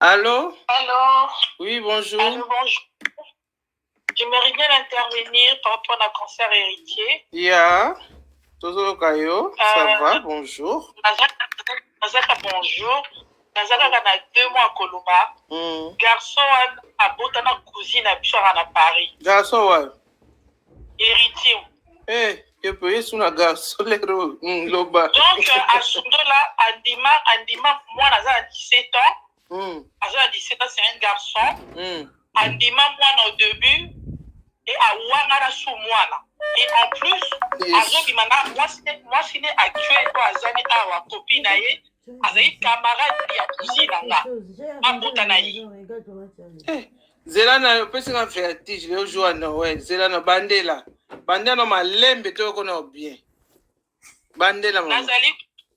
Allô? Allô? Oui, bonjour. Allô, bonjour. J'aimerais bien intervenir par rapport à cancer héritier. Yeah. Toto Kayo, ça va? Bonjour. Nazaka, bonjour. Nazaka, na 2 mois à Koloma. Garçon a botana cousine à Bishara à Paris. Garçon, ouais. Héritier. Eh, tu peux y sur un garçon, loba. Donc, à Sundola, Andima, moi, Nazaka a 17 ans. Nazaka a 17 ans, c'est un garçon. Andima, moi, au début, et à Ouangara sous moi, là. Et en plus, moi, c'est actuel, toi, Azani, à copine, Azali, camarade, il y a cousine, là. À Botanaï. Zelana, pesi nga vertige le jour à Noël. Zelana, bandela. Bandela, ma lembe, tu connais bien. Bandela, maman.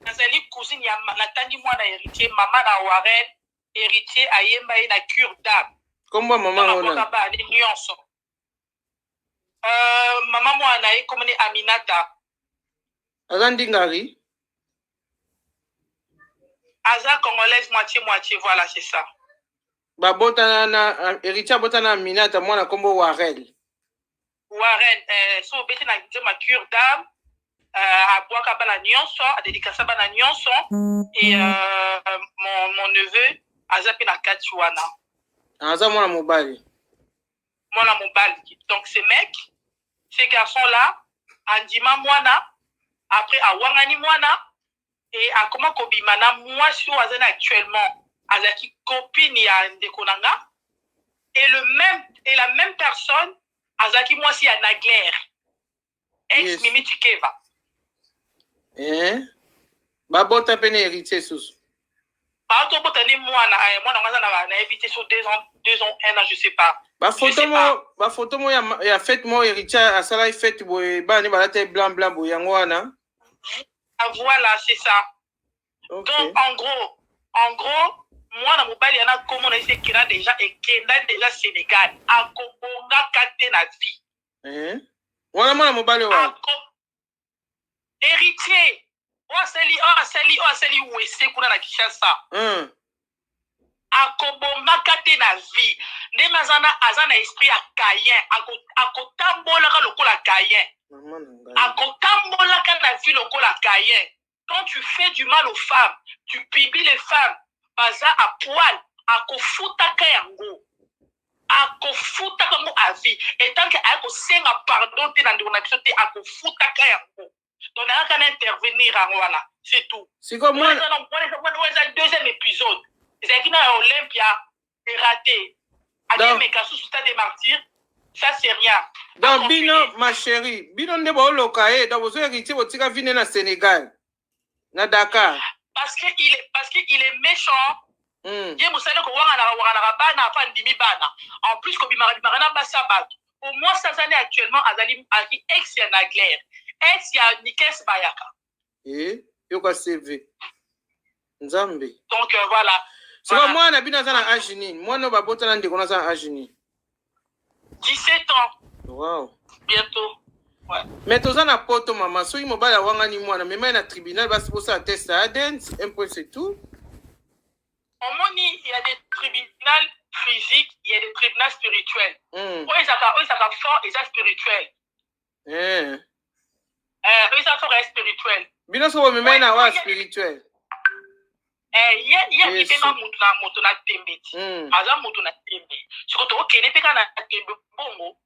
Nazali, cousine, il y a Nathalie, moi, héritier, maman, na Warren, héritier, à Yemba, et na cure d'âme. Comment maman, on a? Maman moi anaye comme Aminata. Azandi ngari? Aza congolaise moitié, voilà, c'est ça. Ba botana héritier botana Aminata, moi na kombo Warren. Warren, so beti na ma cure d'âme, à boaka bala nyonso, à dédicacer bala nyonso, et mon neveu, Aza pe na Katiwana. Aza moi na mobali. Moi na mobali. Donc ces mecs, ces garçons-là, Andima Mwana, après à Wangani Mwana, et à comment Kobimana, moi, si on actuellement, Azaki copine à Ndekonanga, et la même personne, Azaki moi, si à Nagler, ex Mimi Tikeva. Babota pene héritier sous. Par contre, moi, na évité sur 2 ans, 1 an, je sais pas. Ba photo mo ya fête mo héritier à sala fête boy ba ni balate blanc boy yango wana. Voilà, c'est ça. Okay. Donc en gros, moi na mobali yana comme on a essayé qu'il a déjà et Kenda déjà Sénégal a kobonga kate na vie. Wana moi na mobali wa. Héritier. Asali wese kuna na Kinshasa. Akobonga kate na vie. Ndenge azana esprit à Cayen, akotambola ka lokola Cayen. Akotambola ka na vie lokola Cayen. Quand tu fais du mal aux femmes, tu publies les femmes, baza à poil, akofuta ka yango. Akofuta ka mo à vie. Et tant que akosenga pardon te na ndona biso te akofuta ka yango. Donc on a intervenir en voilà, c'est tout. C'est comme moi. On deuxième épisode. C'est qui dans Olympia est raté. Avec mes cas sous stade des martyrs, ça c'est rien. Donc Bino, ma chérie, Bino ne ba lokae, donc vous héritier votre tika vine na Sénégal, na Dakar. Parce qu'il est méchant. Je vous savez que bana fa ndimi bana. En plus ko bimara basa bat. Au moins ça année actuellement azali aki ex ya Nagler. Ex ya Nikes Bayaka. Yoko CV. Nzambe. Donc voilà. C'est comme moi, on a bien dans un agini. Moi, on va botter dans des connaissances agini. 17 ans. Wow. Bientôt. Ouais. Mais tous en a poto, maman. So, il m'a pas la wangani moi. Mais même un tribunal, va se poser à test à Aden. Un point, c'est tout. En moni, il y a des tribunaux physiques, il y a des tribunaux spirituels. Eux, ils sont forts, ils sont spirituels. Eux, ils sont forts et spirituels. Bien sûr, mais même un spirituel. Hier, il y a moto na tembe. Aza moto na tembe. Ce que tu vois, qu'il est na tembe bongo.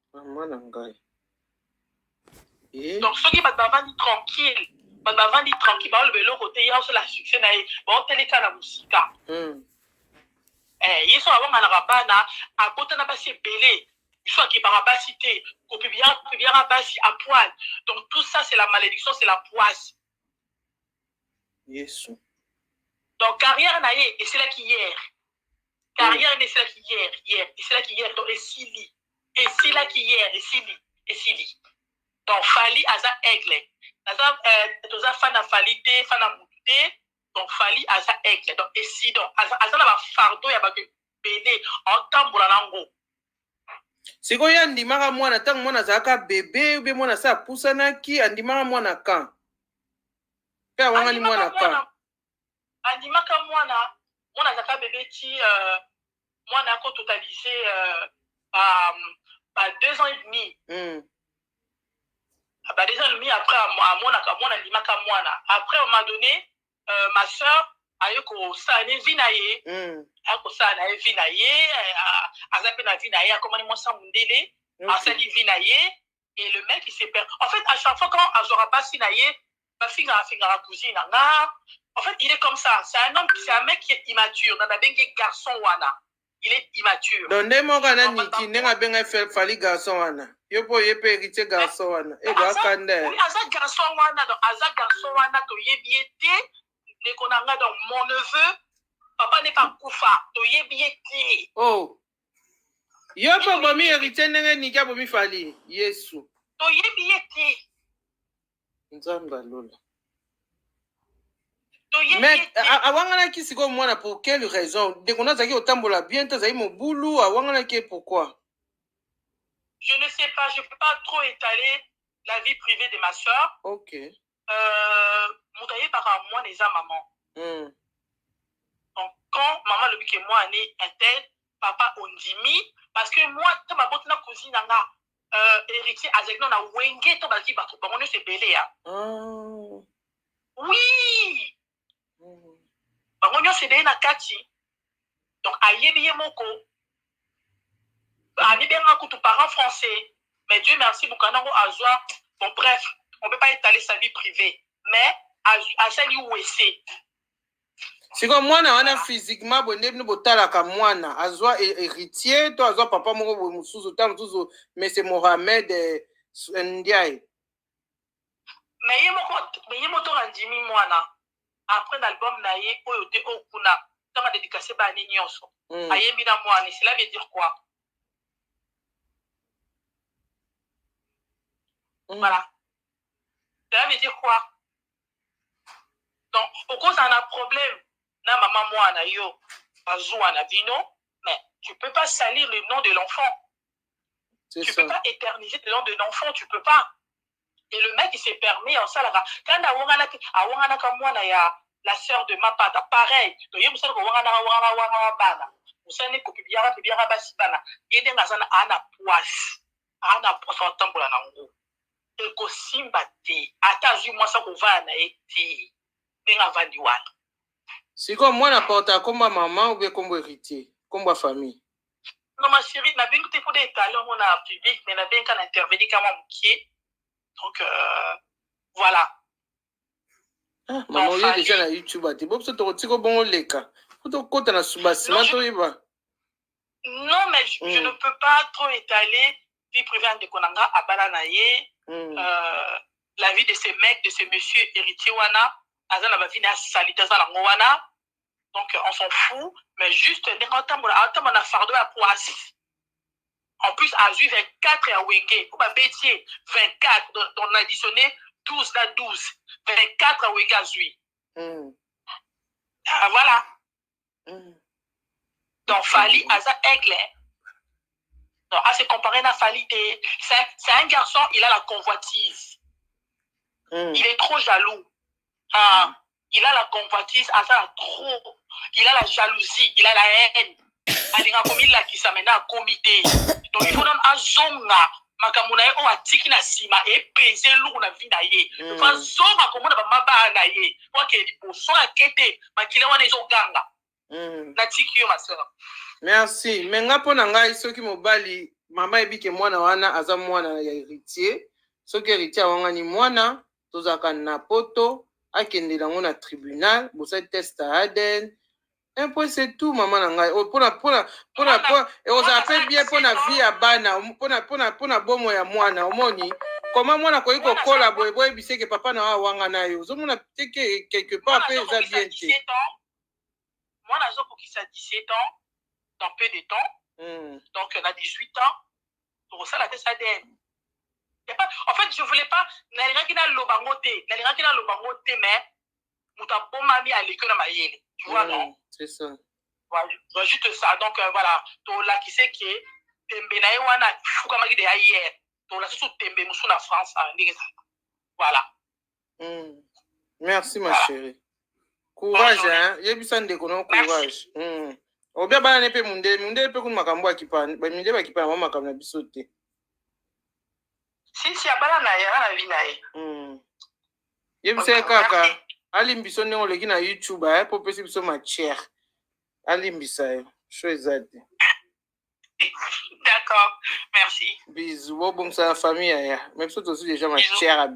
Donc, ceux qui va vendre tranquille, va vendre tranquille, va le côté, il y a aussi la succès, va télécharger la musique. Ils sont avant à rabana, à côté n'a pas si belé. Ils sont qui par cité, qu'on peut bien rabassi à poil. Donc, tout ça, c'est la malédiction, c'est la poisse. Yes. Donc, carrière naïe, et c'est là qui hier. Carrière, et c'est là qui hier. Et c'est là qui hier. Donc, et si là qui hier, et si li. Donc, Fali, Aza aigle. Aza fana falite, fana moute. Donc, Fali, Aza aigle. Donc, et si, donc, Aza n'a fardeau, y'a pas que béné, en tambour à l'ango. C'est quoi, y'a ndimara mwana, tant mwana zaka bébé, ou bien mwana sa poussana ki, ndimara mwana kan. Père, wangani mwana kan. Andimaka mwana mon azaka bébé ti moi n'a pas totalisé 2 ans et demi. 2 ans et demi après mon alimaka mwana. Après, on m'a donné ma soeur ayeko sa ne vinaye. Ayeko sa na vinaye, azape na vinaye, akomani mo sa mundele, asali vinaye et le mec il s'est perdu. En fait, à chaque fois quand azora pas sinaye, ba finga cousine nga. En fait, il est comme ça. C'est un mec qui est immature. Dans la bengue garçon wana. Il est immature. Donc, des mots qu'on a niki, n'enga benga fali garçon wana. Yopo yepe héritier garçon wana. Et doit kande. Oui, aza garçon wana. Donc, aza garçon wana to yebiete. De konanga donc mon neveu. Papa n'est pas koufa. To yebiete. Oh. Yopo bomi héritier n'enga nika bomi fali. Yesu. To yebiete. Nzamba lola. Mais awangana ki siko mwana pour quelle raison? Dès qu'on a zaki otambola bien, t'as zaki mon boulot, awangana ki pourquoi? Je ne sais pas, je peux pas trop étaler la vie privée de ma soeur. Ok. Moutaye par moi les maman. Donc quand maman le dit que moi né un tel, papa ondimi parce que moi ta ma botte na cousine nga héritier avec non na wenge to baki bato bango se belé ya. Oui. Bango se belé na kati. Donc ayebi moko. Ani bien kutu parents français. Mais Dieu merci Bukanango azwa. Bon bref, on peut pas étaler sa vie privée, mais à celle où c'est. C'est comme moi na physiquement bonne no botala ka mwana azwa héritier to azwa papa moko musuzu tam tuzo mais c'est Mohamed Ndiaye. Mais yemo to randimi mwana après l'album na ye oyote okuna dans ma dédicacé ba ni nyonso. Ayembi na mwana, cela veut dire quoi? Voilà. Ça veut dire quoi? Donc, au cause d'un problème, na maman moi na yo, bazou na vino, mais tu peux pas salir le nom de l'enfant. Tu peux pas éterniser le nom de l'enfant, tu peux pas. Et le mec il s'est permis en salara. Quand awangana ka moi na ya la sœur de ma pata, pareil. Donc yo musala ko wangana bana. Musala ko biara basi bana. Yede ngazana ana poisse. Ana poisse en tambola na ngo. Eko simba te ata zui mwasa kuva na eti benga vandi wana. Si comme moi na porta comme maman ou bien comme héritier, comme famille. Non ma chérie, na benga te pour des talents on a public mais na benga na intervenir comme mukie. Donc voilà. Ah, maman il est déjà na YouTube ati bob so to tiko bon leka. Faut kota na subasima to iba. Non mais je ne peux pas trop étaler vie privée de konanga abala na ye. La vie de ces mecs, de ces messieurs héritiers wana, azana ba vina salita za na wana. Donc on s'en fout, mais juste on a fardeau à poisse. En plus à 24 à wenge, pour ba bétier 24 donc on a additionné 12 à 12, 24 à wenge à zui. Voilà. Donc Fali aza aigle. Donc, à se comparer à Fali, c'est un garçon, il a la convoitise. Il est trop jaloux. Il a la convoitise, il a la jalousie, il a la haine. Il a qui s'amène à comité. Donc, il faut donner un zonga. Makamunae o atiki na sima e pese lu na vida ye. Fa zonga komona ba maba na ye. OK, pour so akete, makile wana ezo ganga. Na tiki yo ma sœur. Merci. Mais nga pona ngai soki mobali mama ebike mwana wana aza mwana ya héritier. Soki héritier wanga ni mwana tozaka na poto akende lango na tribunal, bosa test ADN. Un point c'est tout maman ngai. Pona et on appelle bien pona vie ya bana, pona bomo ya mwana omoni. Comment mwana ko iko kola boy biseke papa na wanga na yo. Zomona teke quelque part pe za bien te. Moi nazo ko ki sa 17 ans. Dans peu de temps, donc on a 18 ans, pour ça la test ADN. En fait, je voulais pas, n'allez lobangote, mais mouta bomami à l'école à Mayele. Tu vois, non? C'est ça. Voilà, juste ça. Donc voilà, to la qui sait que tembe na wana fuka magi de hier, to la sous tembe musu na France, voilà. Merci ma chérie. Courage, hein. Yebisa ndeko no courage. Obia bana ne pe munde pe kun makambo akipa. Ba minde ba kipa mama makambo na biso te. Si abala na ya na vina ye. Yebisa kaka. Alimbiso ndenge oleki na YouTube, po pesi biso ma chair. Alimbisa yo. Cho ezate. D'accord, merci. Bisous, bon ça la famille. Même si tu as déjà ma chair.